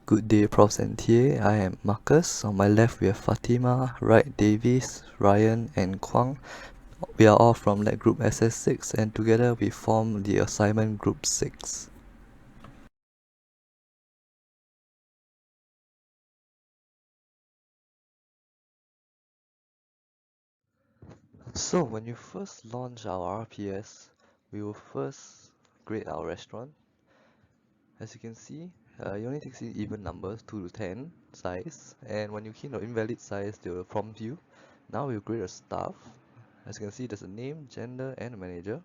Good day, Profs and TA. I am Marcus. On my left, we have Fatima, right, Davies, Ryan, and Kwang. We are all from lab group SS6, and together we form the assignment group 6. So, when you first launch our RPS, we will first grade our restaurant. As you can see, it only takes in even numbers, 2 to 10 size, and when you key in the invalid size, they will prompt you. Now we'll grade a staff. As you can see, there's a name, gender, and a manager.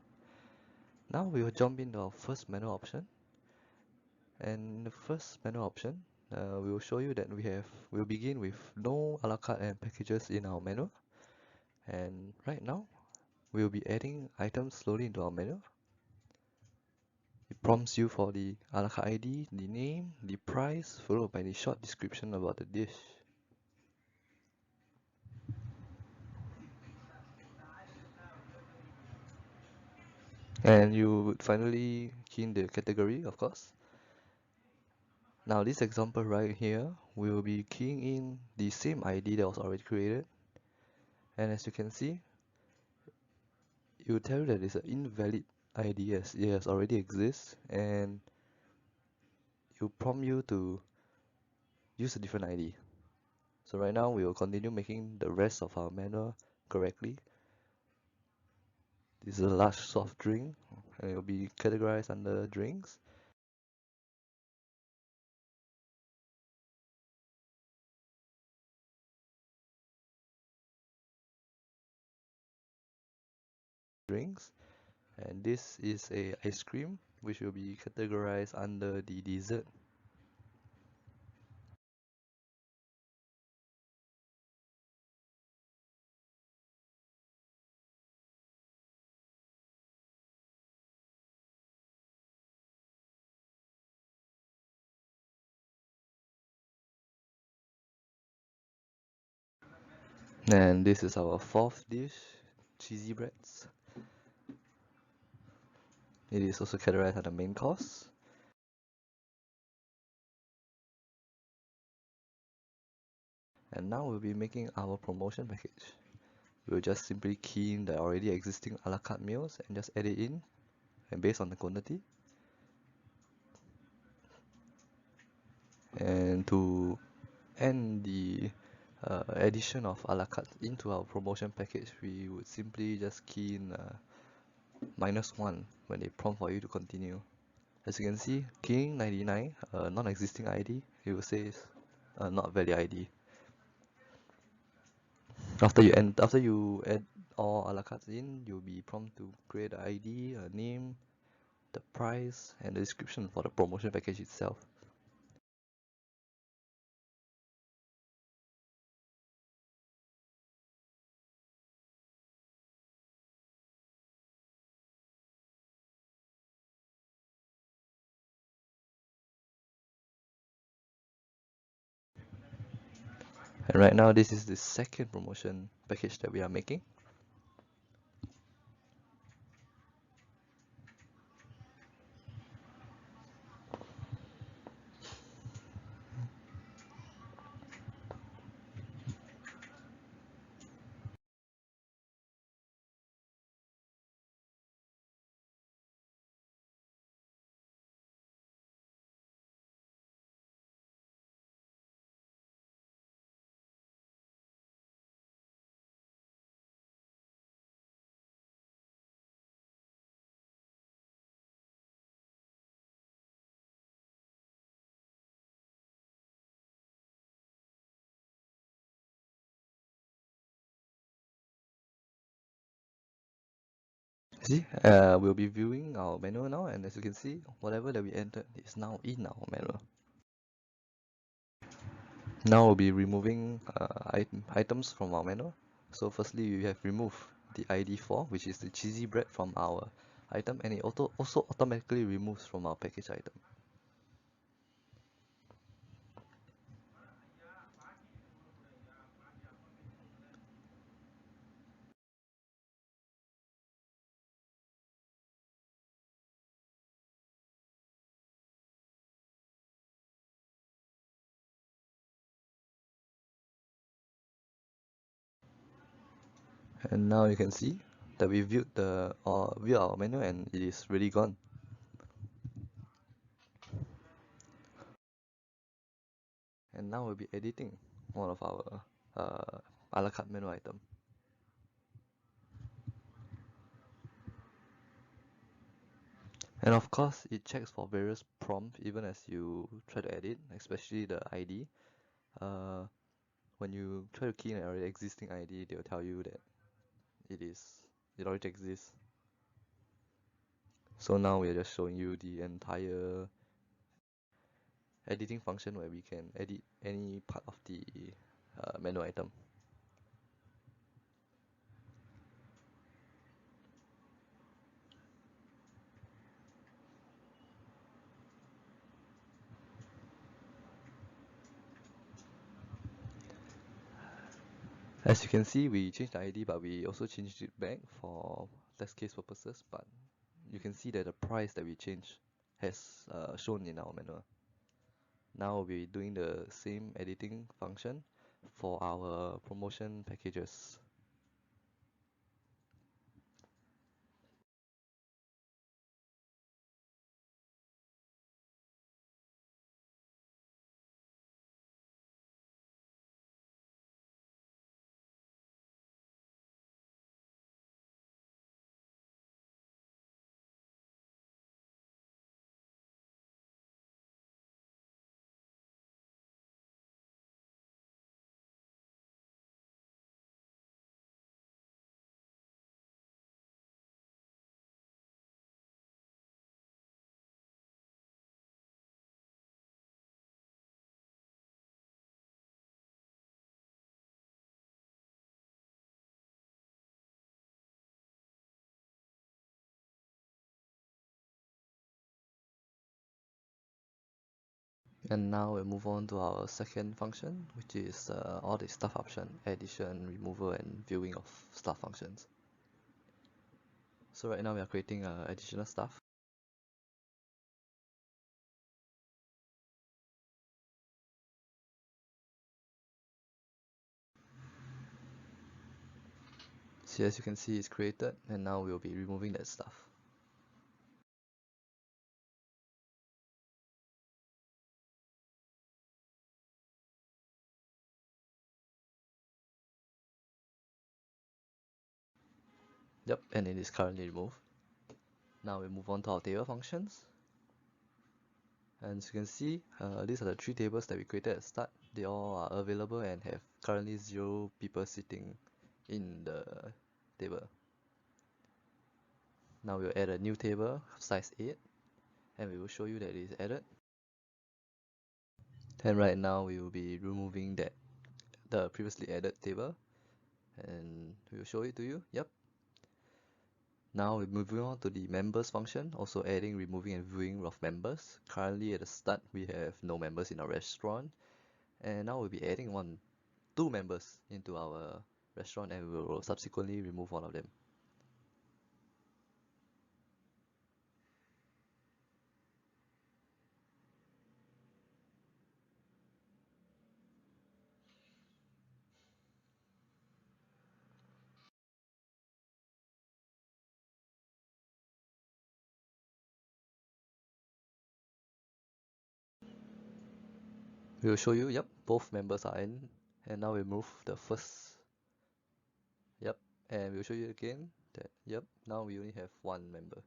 Now we will jump into our first menu option, and the first menu option we will show you that we'll begin with no a la carte and packages in our menu, and right now we'll be adding items slowly into our menu. It prompts you for the a la carte ID, the name, the price, followed by the short description about the dish. And you would finally key in the category, of course. Now this example right here, we will be keying in the same ID that was already created. And as you can see, it will tell you that it's an invalid ID as it has already exists, and it will prompt you to use a different ID. So right now we will continue making the rest of our menu correctly. This is a large soft drink, and it will be categorized under drinks. And this is a ice cream, which will be categorized under the dessert. And this is our fourth dish, cheesy breads. It is also categorized under main course. And now we'll be making our promotion package. We'll just simply key in the already existing a la carte meals and just add it in, and based on the quantity. And to end the addition of a la carte into our promotion package, we would simply just key in -1 when they prompt for you to continue. As you can see, keying 99, non-existing ID, it will say not valid ID. After you add all a la cartes in, you'll be prompted to create an ID, a name, the price, and the description for the promotion package itself. And right now, this is the second promotion package that we are making. See, we'll be viewing our menu now, and as you can see, whatever that we entered is now in our menu. Now we'll be removing items from our menu. So firstly, we have removed the ID4, which is the cheesy bread from our item, and it also automatically removes from our package item. And now you can see that we viewed view our menu and it is really gone. And now we'll be editing one of our a la carte menu item. And of course, it checks for various prompts even as you try to edit, especially the ID. When you try to key in an already existing ID, they'll tell you that it already exists. So now we're just showing you the entire editing function where we can edit any part of the menu item. As you can see, we changed the ID, but we also changed it back for test case purposes. But you can see that the price that we changed has shown in our menu. Now we'll be doing the same editing function for our promotion packages. And now we'll move on to our second function, which is all the stuff option, addition, removal, and viewing of stuff functions. So right now we are creating additional stuff. So as you can see, it's created, and now we'll be removing that stuff. Yep, and it is currently removed. Now we move on to our table functions. And as you can see, these are the three tables that we created at the start. They all are available and have currently 0 people sitting in the table. Now we'll add a new table, size 8, and we will show you that it is added. And right now we will be removing the previously added table, and we will show it to you. Yep. Now we're moving on to the members function, also adding, removing, and viewing of members. Currently at the start we have no members in our restaurant, and now we'll be adding two members into our restaurant, and we will subsequently remove one of them. We will show you, yep, both members are in, and now we move the first, yep, and we'll show you again that, yep, now we only have one member.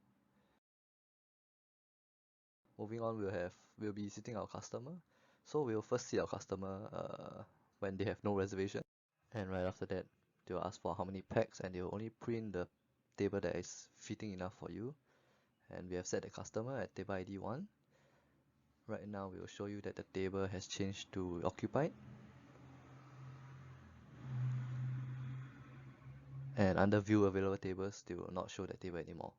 Moving on, we'll be seating our customer. So we'll first see our customer when they have no reservation, and right after that they'll ask for how many packs, and they'll only print the table that is fitting enough for you. And we have set the customer at table ID 1. Right now we will show you that the table has changed to occupied, and under view available tables they will not show that table anymore.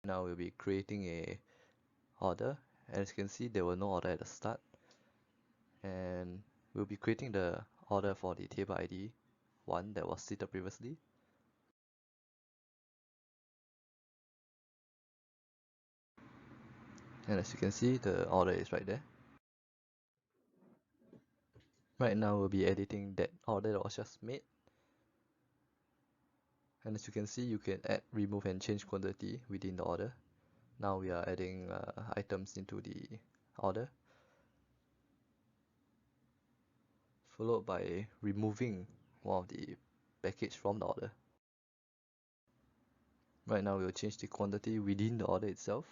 Now we'll be creating a order. As you can see, there were no order at the start, and we'll be creating the order for the table ID one that was seated previously. And as you can see, the order is right there. Right now we'll be editing that order that was just made. And as you can see, you can add, remove and change quantity within the order. Now we are adding items into the order, followed by removing one of the package from the order. Right now we'll change the quantity within the order itself.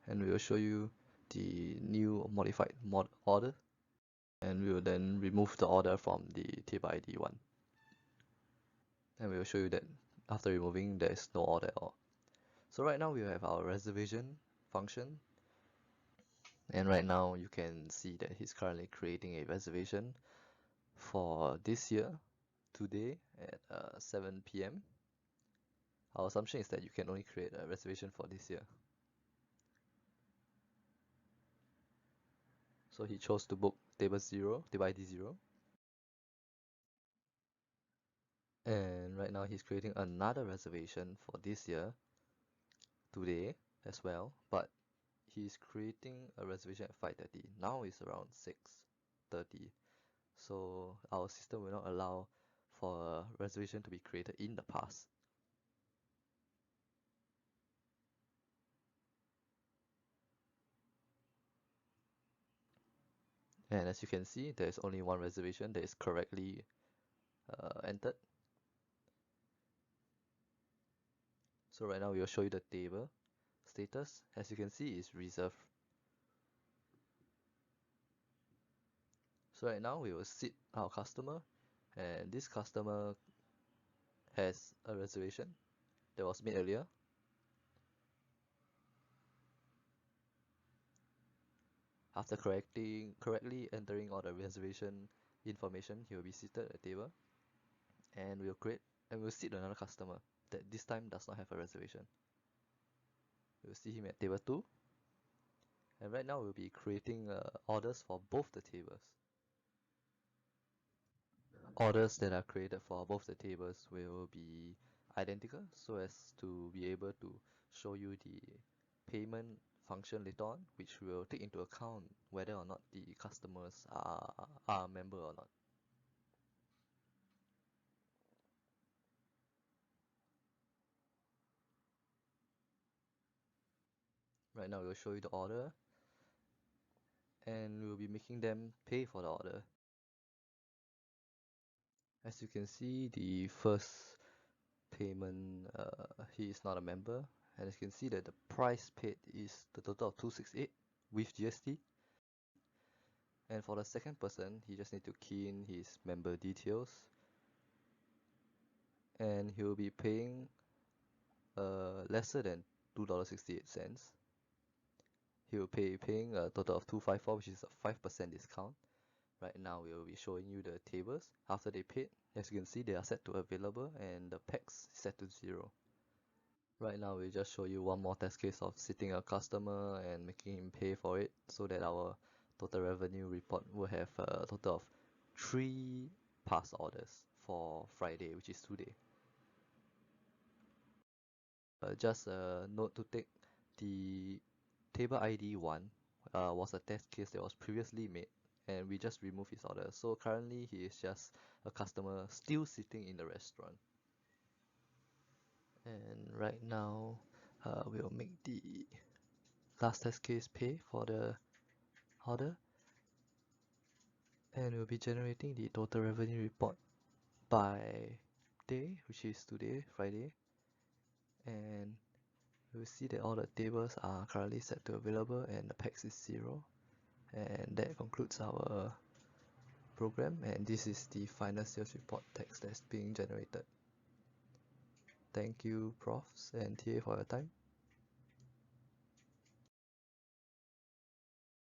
And we will show you the new modified order. And we will then remove the order from the table ID 1. And we will show you that after removing, there is no order at all. So right now we have our reservation function. And right now you can see that he's currently creating a reservation for this year, today at 7 p.m. Our assumption is that you can only create a reservation for this year. So he chose to book table ID 0. And right now he's creating another reservation for this year, today as well, but he's creating a reservation at 5:30. Now it's around 6:30. So our system will not allow for a reservation to be created in the past. And as you can see, there is only one reservation that is correctly entered. So right now we will show you the table status. As you can see, it's reserved. So right now we will seat our customer, and this customer has a reservation that was made earlier. After correctly entering all the reservation information, he will be seated at the table, and we'll seat another customer that this time does not have a reservation. We'll see him at table 2, and right now we'll be creating orders for both the tables. Orders that are created for both the tables will be identical, so as to be able to show you the payment function later on, which will take into account whether or not the customers are a member or not. Right now we'll show you the order, and we'll be making them pay for the order. As you can see, the first payment, he is not a member, and as you can see that the price paid is the total of 268 with GST. And for the second person, he just need to key in his member details, and he will be paying lesser than $2.68. He will paying a total of 254, which is a 5% discount. Right now we will be showing you the tables after they paid. As you can see, they are set to available, and the packs set to 0. Right now we'll just show you one more test case of sitting a customer and making him pay for it, so that our total revenue report will have a total of 3 past orders for Friday, which is today. Just a note to take, the table ID 1 was a test case that was previously made, and we just removed his order. So currently he is just a customer still sitting in the restaurant. And right now we'll make the last test case pay for the order, and we'll be generating the total revenue report by day, which is today, Friday. And we'll see that all the tables are currently set to available and the packs is 0. And that concludes our program, and this is the final sales report text that's being generated. Thank you, profs and TA, for your time.